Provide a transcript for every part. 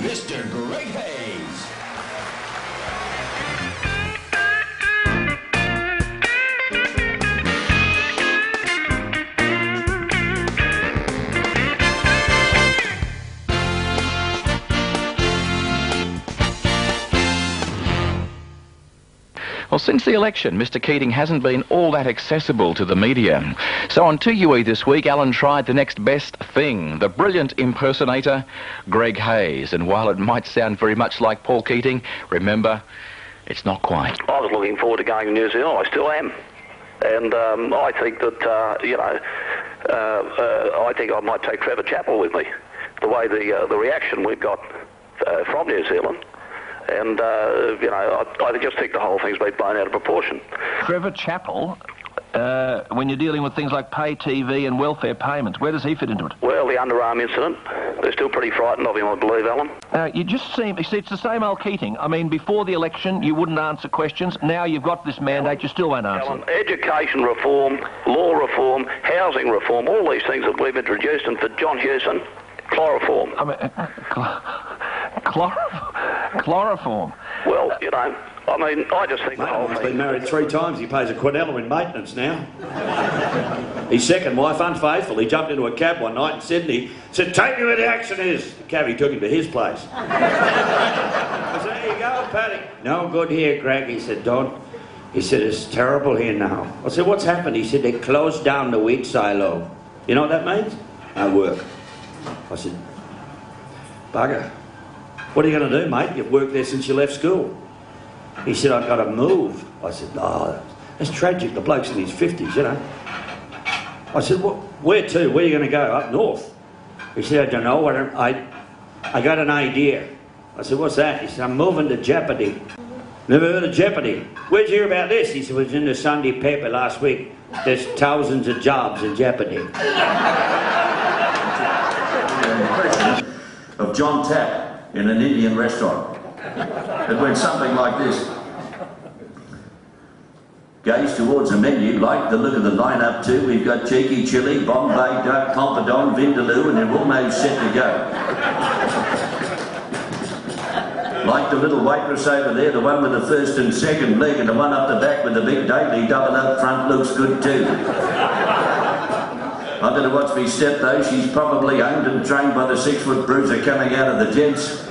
Mr. Great Hayes. Well, since the election, Mr Keating hasn't been all that accessible to the media. So on 2UE this week, Alan tried the next best thing, the brilliant impersonator, Greg Hayes. And while it might sound very much like Paul Keating, remember, it's not quite. I was looking forward to going to New Zealand. I still am. And I think that, I think I might take Trevor Chappell with me. The way the reaction we've got from New Zealand. And, I just think the whole thing's been blown out of proportion. Trevor Chappell, when you're dealing with things like pay TV and welfare payments, where does he fit into it? Well, the underarm incident, they're still pretty frightened of him, I believe, Alan. You just seem... You see, it's the same old Keating. I mean, before the election, you wouldn't answer questions. Now you've got this mandate, you still won't answer. Alan, education reform, law reform, housing reform, all these things that we've introduced, and for John Hewson, chloroform. I mean, chloroform. Well, I just think the whole He's thing... been married 3 times. He pays a quadrilla in maintenance now. His second wife, unfaithful, he jumped into a cab one night in Sydney, said, "Take me where the action is." The cabbie took him to his place. I said, "There you go, Paddy." "No good here, Greg," he said, "don't." He said, "It's terrible here now." I said, "What's happened?" He said, "They closed down the wheat silo." You know what that means? No work. I said, "Bugger. What are you going to do, mate? You've worked there since you left school." He said, "I've got to move." I said, "Oh, that's tragic. The bloke's in his 50s, you know." I said, "Where to? Where are you going to go?" "Up north." He said, "I don't know. I got an idea." I said, "What's that?" He said, "I'm moving to Jeopardy." "Never heard of Jeopardy." "Where'd you hear about this?" He said, "It was in the Sunday paper last week. There's thousands of jobs in Jeopardy." Of John Tapp in an Indian restaurant. It went something like this. Gaze towards the menu, like the look of the line-up too. We've got cheeky chili, Bombay duck, Pompadour, Vindaloo, and they're almost set to go. Like the little waitress over there, the one with the first and second leg, and the one up the back with the big daily double up front looks good too. I better watch me step though. She's probably owned and trained by the 6-foot bruiser coming out of the gents.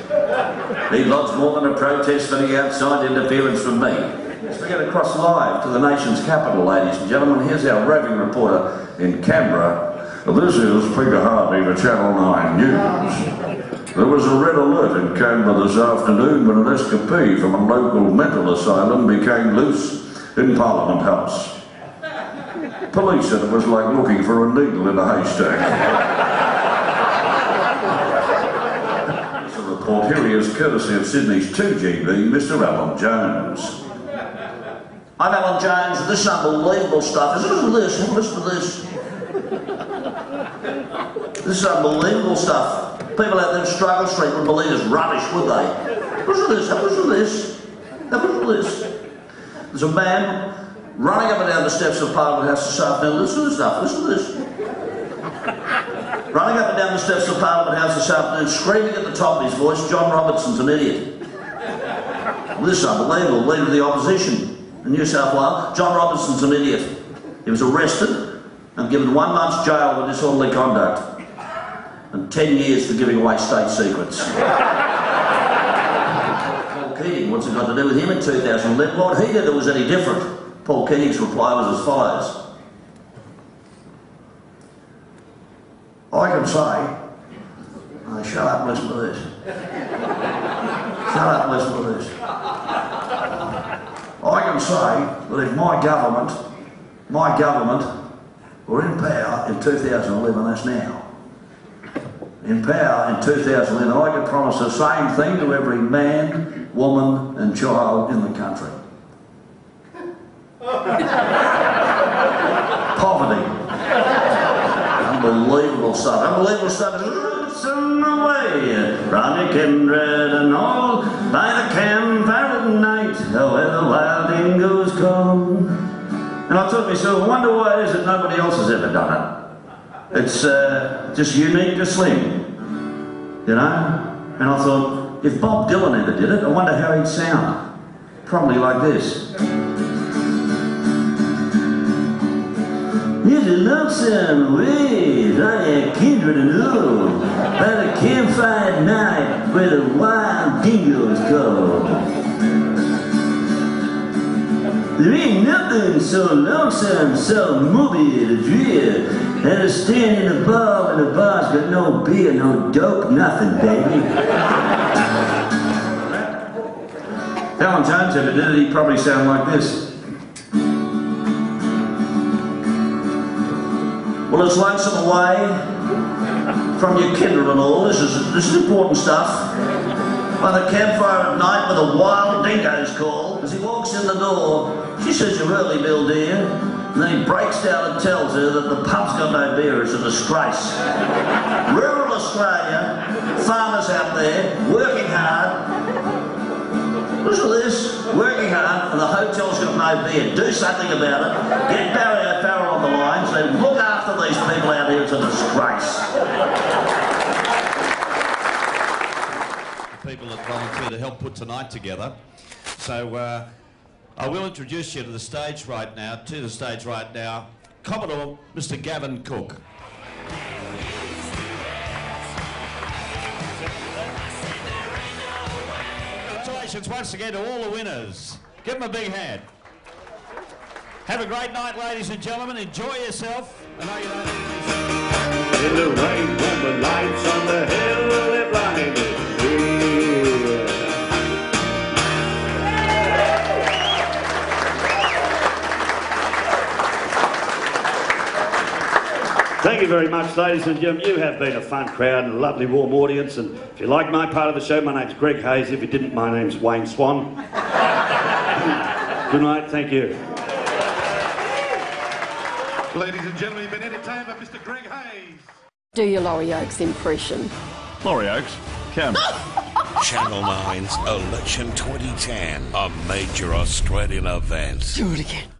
He lodged more than a protest for the outside interference from me. Let's get across live to the nation's capital, ladies and gentlemen. Here's our roving reporter in Canberra. This is Peter Harvey for Channel 9 News. There was a red alert in Canberra this afternoon when an escapee from a local mental asylum became loose in Parliament House. Police said it was like looking for a needle in a haystack. This report here he is courtesy of Sydney's 2GB, Mr. Alan Jones. I'm Alan Jones, and this is unbelievable stuff. Listen to this, listen to this. This is unbelievable stuff. People out there in Struggle Street wouldn't believe this rubbish, would they? Listen to this, listen to this. Listen to this. There's a man running up and down the steps of Parliament House this afternoon. Listen to this stuff, listen to this. Running up and down the steps of Parliament House this afternoon, screaming at the top of his voice, "John Robertson's an idiot." Well, this is unbelievable. Leader of the opposition in New South Wales, John Robertson's an idiot. He was arrested and given 1 month's jail for disorderly conduct and 10 years for giving away state secrets. Paul Keating, what's it got to do with him in 2011? What he did that was any different? Paul Keating's reply was as follows. I can say, shut up and listen to this. Shut up and listen to this. I can say that if my government were in power in 2011, that's now. In power in 2011, I could promise the same thing to every man, woman and child in the country. Poverty. Unbelievable stuff. Unbelievable stuff. It's in the way. Round your kindred and all by the camp at night, where the wild dingoes come. And I thought to myself, I wonder why it is that nobody else has ever done it. It's just unique to Slim, you know? And I thought, thought, if Bob Dylan ever did it, I wonder how he'd sound. Probably like this. It's a lonesome ways, I am kindred and old, by the campfire night where the wild dingoes call. There ain't nothing so lonesome, so morbid a drear, than to stand in a bar when the bar's got no beer, no dope, nothing, baby. Alan Jones ever did it, he'd probably sound like this. Well, it's lonesome away from your kindred and all. This is important stuff. By the campfire at night with the wild dingoes call. As he walks in the door, she says, "You're early, Bill dear." And then he breaks down and tells her that the pub's got no beer. It's a disgrace. Rural Australia, farmers out there, working hard. Listen to this, working hard, and the hotel's got no beer. Do something about it. Get Barry O'Farrell on the line, say, look after these people out here, it's a disgrace. The people that volunteered to help put tonight together. So I will introduce you to the stage right now, Commodore Mr. Gavin Cook. Congratulations once again to all the winners. Give them a big hand. Have a great night, ladies and gentlemen. Enjoy yourself. I know you don't. In the rain, when the lights on the hill, they're blinding me. Thank you very much, ladies and gentlemen. You have been a fun crowd and a lovely warm audience. And if you like my part of the show, my name's Greg Hayes. If you didn't, my name's Wayne Swan. Good night. Thank you. Ladies and gentlemen, you've been entertained by Mr. Greg Hayes. Do your Laurie Oakes impression. Laurie Oakes, come. Channel 9's Election 2010, a major Australian event. Do it again.